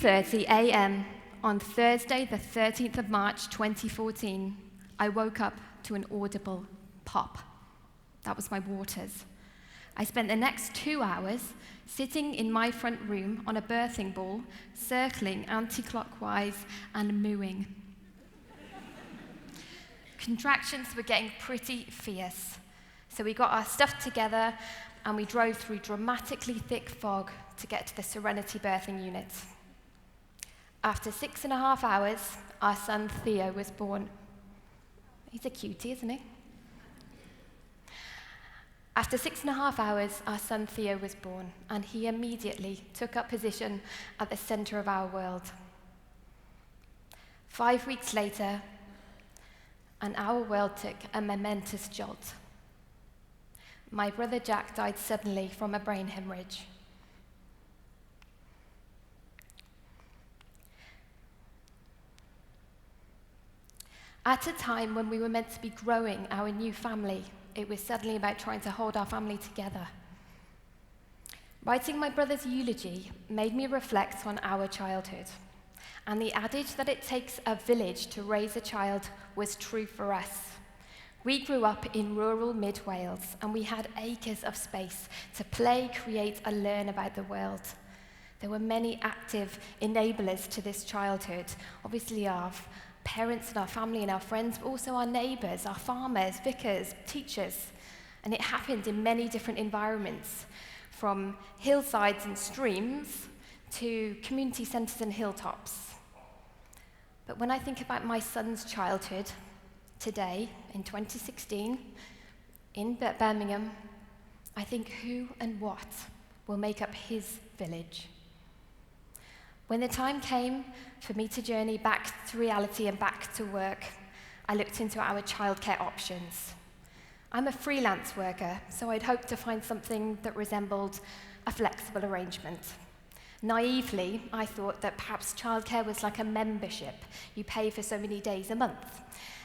3:30 a.m. on Thursday, the 13th of March, 2014, I woke up to an audible pop. That was my waters. I spent the next 2 hours sitting in my front room on a birthing ball, circling anti-clockwise and mooing. Contractions were getting pretty fierce, so we got our stuff together and we drove through dramatically thick fog to get to the Serenity birthing unit. After 6.5 hours, our son Theo was born. He's a cutie, isn't he? After 6.5 hours, our son Theo was born, and he immediately took up position at the center of our world. 5 weeks later, and our world took a momentous jolt. My brother Jack died suddenly from a brain hemorrhage. At a time when we were meant to be growing our new family, it was suddenly about trying to hold our family together. Writing my brother's eulogy made me reflect on our childhood, and the adage that it takes a village to raise a child was true for us. We grew up in rural mid-Wales, and we had acres of space to play, create, and learn about the world. There were many active enablers to this childhood, obviously our parents and our family and our friends, but also our neighbours, our farmers, vicars, teachers. And it happened in many different environments, from hillsides and streams to community centres and hilltops. But when I think about my son's childhood today, in 2016, in Birmingham, I think who and what will make up his village. When the time came for me to journey back to reality and back to work, I looked into our childcare options. I'm a freelance worker, so I'd hoped to find something that resembled a flexible arrangement. Naively, I thought that perhaps childcare was like a membership. You pay for so many days a month.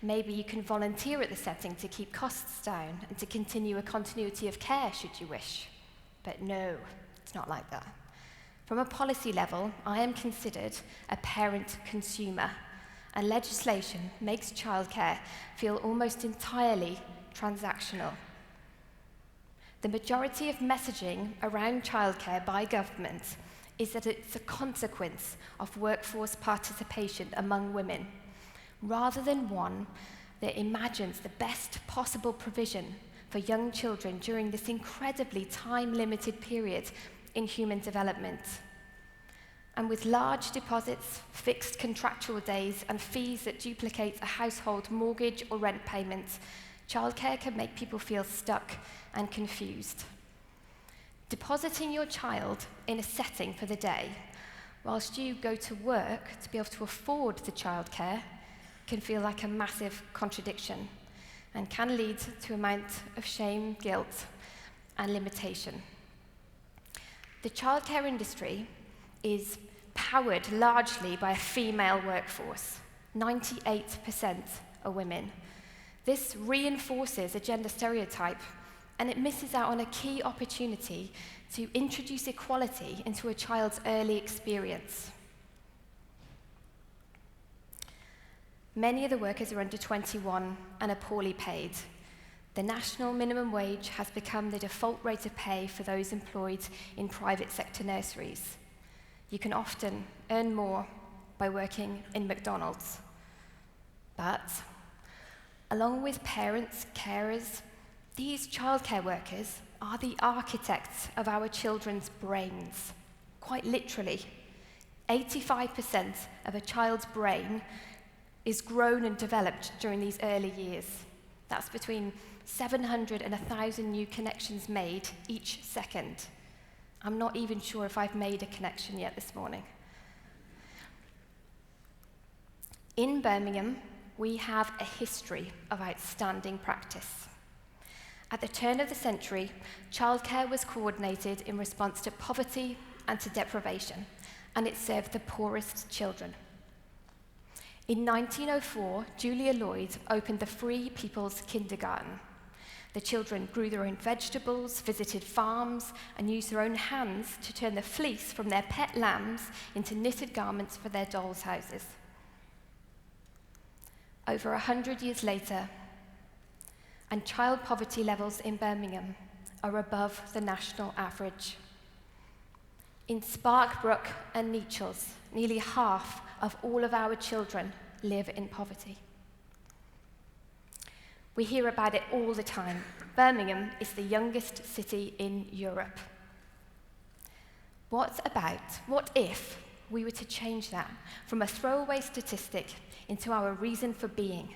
Maybe you can volunteer at the setting to keep costs down and to continue a continuity of care should you wish. But no, it's not like that. From a policy level, I am considered a parent consumer, and legislation makes childcare feel almost entirely transactional. The majority of messaging around childcare by government is that it's a consequence of workforce participation among women, rather than one that imagines the best possible provision for young children during this incredibly time-limited period in human development. And with large deposits, fixed contractual days, and fees that duplicate a household mortgage or rent payment, childcare can make people feel stuck and confused. Depositing your child in a setting for the day, whilst you go to work to be able to afford the childcare, can feel like a massive contradiction and can lead to an amount of shame, guilt, and limitation. The childcare industry is powered largely by a female workforce. 98% are women. This reinforces a gender stereotype, and it misses out on a key opportunity to introduce equality into a child's early experience. Many of the workers are under 21 and are poorly paid. The national minimum wage has become the default rate of pay for those employed in private sector nurseries. You can often earn more by working in McDonald's. But, along with parents, carers, these childcare workers are the architects of our children's brains, quite literally. 85% of a child's brain is grown and developed during these early years. That's between 700 and 1,000 new connections made each second. I'm not even sure if I've made a connection yet this morning. In Birmingham, we have a history of outstanding practice. At the turn of the century, childcare was coordinated in response to poverty and to deprivation, and it served the poorest children. In 1904, Julia Lloyd opened the Free People's Kindergarten. The children grew their own vegetables, visited farms, and used their own hands to turn the fleece from their pet lambs into knitted garments for their dolls' houses. Over 100 years later, and child poverty levels in Birmingham are above the national average. In Sparkbrook and Nechells, nearly half of all of our children live in poverty. We hear about it all the time. Birmingham is the youngest city in Europe. What if we were to change that from a throwaway statistic into our reason for being?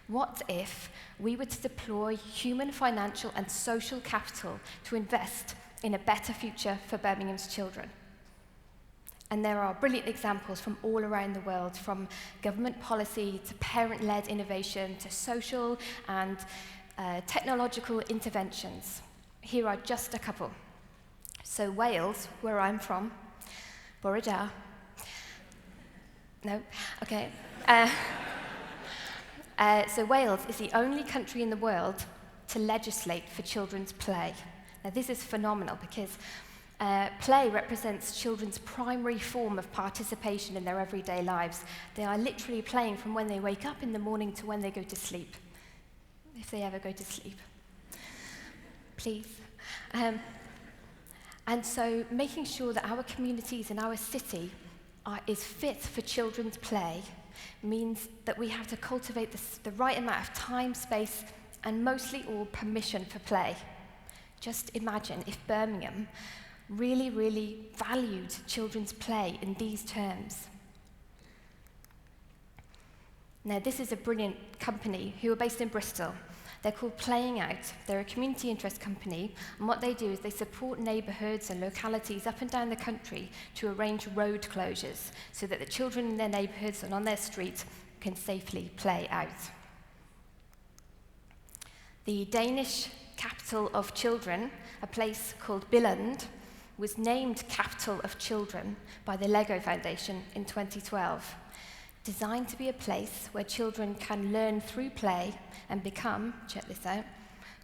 What if we were to deploy human, financial, and social capital to invest in a better future for Birmingham's children? And there are brilliant examples from all around the world, from government policy to parent-led innovation to social and technological interventions. Here are just a couple. So Wales, where I'm from, Borough. No? Okay. So Wales is the only country in the world to legislate for children's play. Now this is phenomenal because play represents children's primary form of participation in their everyday lives. They are literally playing from when they wake up in the morning to when they go to sleep, if they ever go to sleep. Please. And so making sure that our communities and our city is fit for children's play means that we have to cultivate the right amount of time, space, and mostly all permission for play. Just imagine if Birmingham really, really valued children's play in these terms. Now, this is a brilliant company who are based in Bristol. They're called Playing Out. They're a community interest company, and what they do is they support neighbourhoods and localities up and down the country to arrange road closures so that the children in their neighbourhoods and on their street can safely play out. The Danish capital of children, a place called Billund, was named Capital of Children by the Lego Foundation in 2012, designed to be a place where children can learn through play and become, check this out,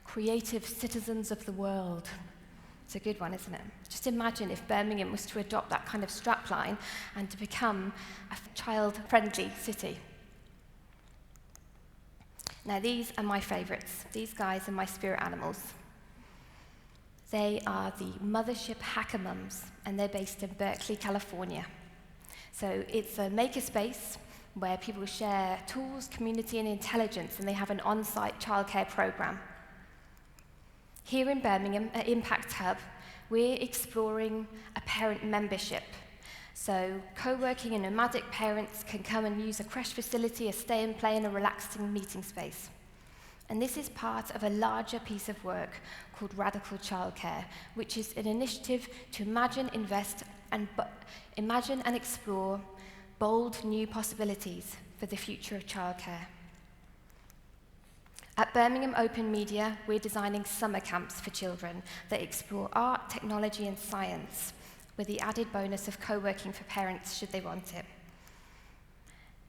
creative citizens of the world. It's a good one, isn't it? Just imagine if Birmingham was to adopt that kind of strapline and to become a child-friendly city. Now, these are my favourites. These guys are my spirit animals. They are the Mothership Hacker Mums, and they're based in Berkeley, California. So it's a makerspace where people share tools, community, and intelligence, and they have an on-site childcare program. Here in Birmingham, at Impact Hub, we're exploring a parent membership. So co-working and nomadic parents can come and use a creche facility, a stay and play, and a relaxing meeting space. And this is part of a larger piece of work called Radical Childcare, which is an initiative to imagine, invest, and explore bold new possibilities for the future of childcare. At Birmingham Open Media, we're designing summer camps for children that explore art, technology, and science, with the added bonus of co-working for parents should they want it.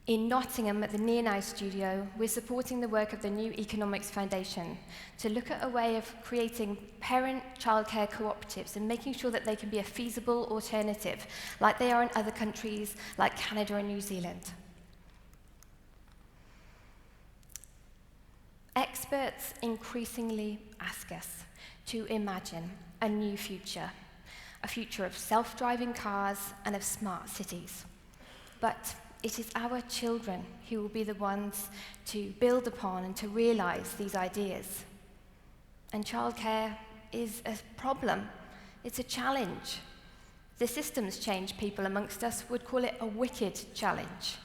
In Nottingham, at the Near Now studio, we're supporting the work of the New Economics Foundation to look at a way of creating parent childcare cooperatives and making sure that they can be a feasible alternative, like they are in other countries like Canada and New Zealand. Experts increasingly ask us to imagine a new future, a future of self-driving cars and of smart cities. But it is our children who will be the ones to build upon and to realize these ideas. And childcare is a problem. It's a challenge. The systems change people amongst us would call it a wicked challenge.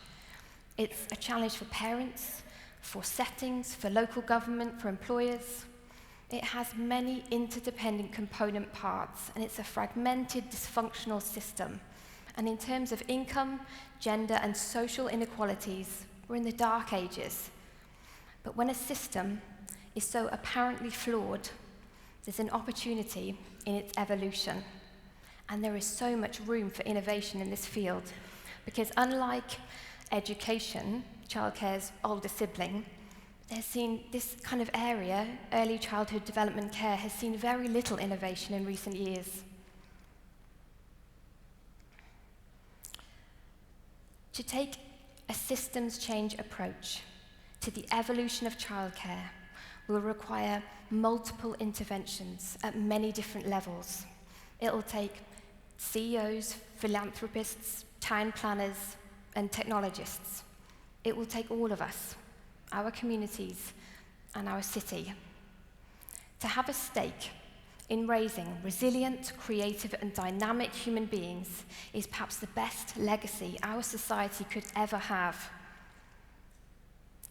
It's a challenge for parents, for settings, for local government, for employers. It has many interdependent component parts, and it's a fragmented, dysfunctional system. And in terms of income, gender, and social inequalities, we're in the dark ages. But when a system is so apparently flawed, there's an opportunity in its evolution. And there is so much room for innovation in this field, because unlike education, childcare's older sibling, this kind of area, early childhood development care, has seen very little innovation in recent years. To take a systems change approach to the evolution of childcare will require multiple interventions at many different levels. It'll take CEOs, philanthropists, town planners, and technologists. It will take all of us, our communities, and our city, to have a stake in raising resilient, creative, and dynamic human beings is perhaps the best legacy our society could ever have.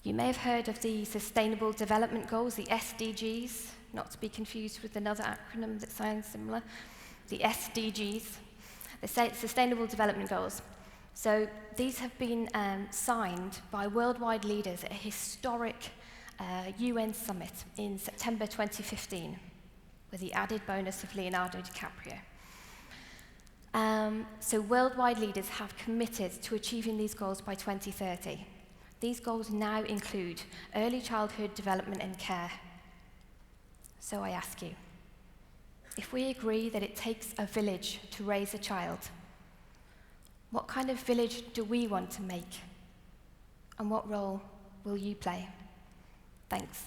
You may have heard of the Sustainable Development Goals, the SDGs, not to be confused with another acronym that sounds similar, the SDGs, the Sustainable Development Goals. So these have been signed by worldwide leaders at a historic UN summit in September 2015, with the added bonus of Leonardo DiCaprio. So worldwide leaders have committed to achieving these goals by 2030. These goals now include early childhood development and care. So I ask you, if we agree that it takes a village to raise a child, what kind of village do we want to make? And what role will you play? Thanks.